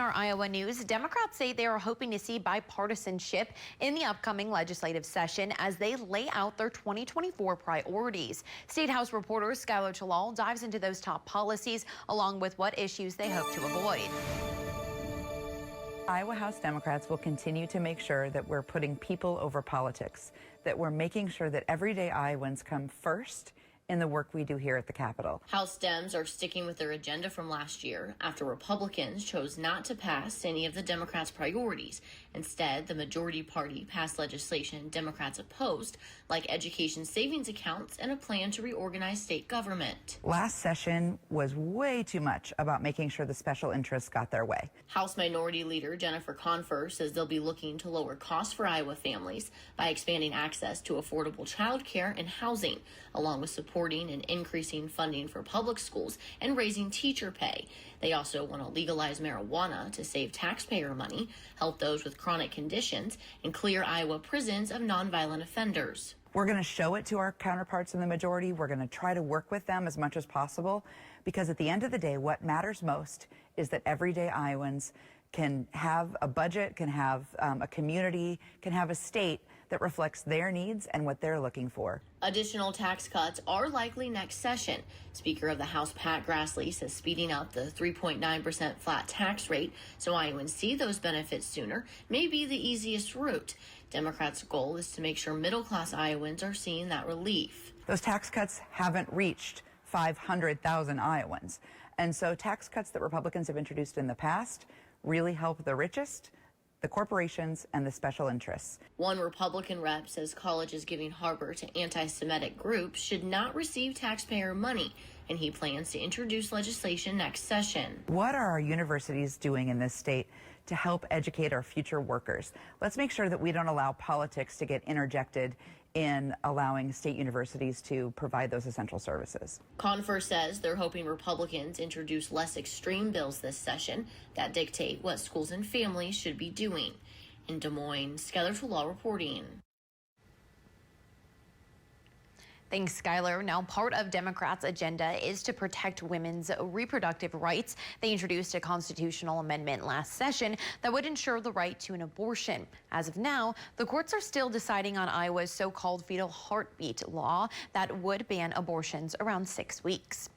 our Iowa news, Democrats say they are hoping to see bipartisanship in the upcoming legislative session as they lay out their 2024 priorities. State House reporter Skylar Chalal dives into those top policies along with what issues they hope to avoid. Iowa House Democrats will continue to make sure that we're putting people over politics, that we're making sure that everyday Iowans come first in the work we do here at the Capitol. House Dems are sticking with their agenda from last year after Republicans chose not to pass any of the Democrats' priorities. Instead, the majority party passed legislation Democrats opposed, like education savings accounts and a plan to reorganize state government. Last session was way too much about making sure the special interests got their way. House Minority Leader Jennifer Confer says they'll be looking to lower costs for Iowa families by expanding access to affordable child care and housing, along with supporting and increasing funding for public schools and raising teacher pay. They also want to legalize marijuana to save taxpayer money, help those with chronic conditions, and clear Iowa prisons of nonviolent offenders. We're going to show it to our counterparts in the majority. We're going to try to work with them as much as possible, because at the end of the day, what matters most is that everyday Iowans can have a budget, can have a community, can have a state that reflects their needs and what they're looking for. Additional tax cuts are likely next session. Speaker of the House Pat Grassley says speeding up the 3.9% flat tax rate so Iowans see those benefits sooner may be the easiest route. Democrats' goal is to make sure middle-class Iowans are seeing that relief. Those tax cuts haven't reached 500,000 Iowans. And so tax cuts that Republicans have introduced in the past really help the richest, the corporations, and the special interests. One Republican rep says colleges giving harbor to anti-Semitic groups should not receive taxpayer money, and he plans to introduce legislation next session. What are our universities doing in this state to help educate our future workers? Let's make sure that we don't allow politics to get interjected in allowing state universities to provide those essential services. Confer says they're hoping Republicans introduce less extreme bills this session that dictate what schools and families should be doing. In Des Moines, Skylar Chalal reporting. Thanks, Skylar. Now, part of Democrats' agenda is to protect women's reproductive rights. They introduced a constitutional amendment last session that would ensure the right to an abortion. As of now, the courts are still deciding on Iowa's so-called fetal heartbeat law that would ban abortions around 6 weeks.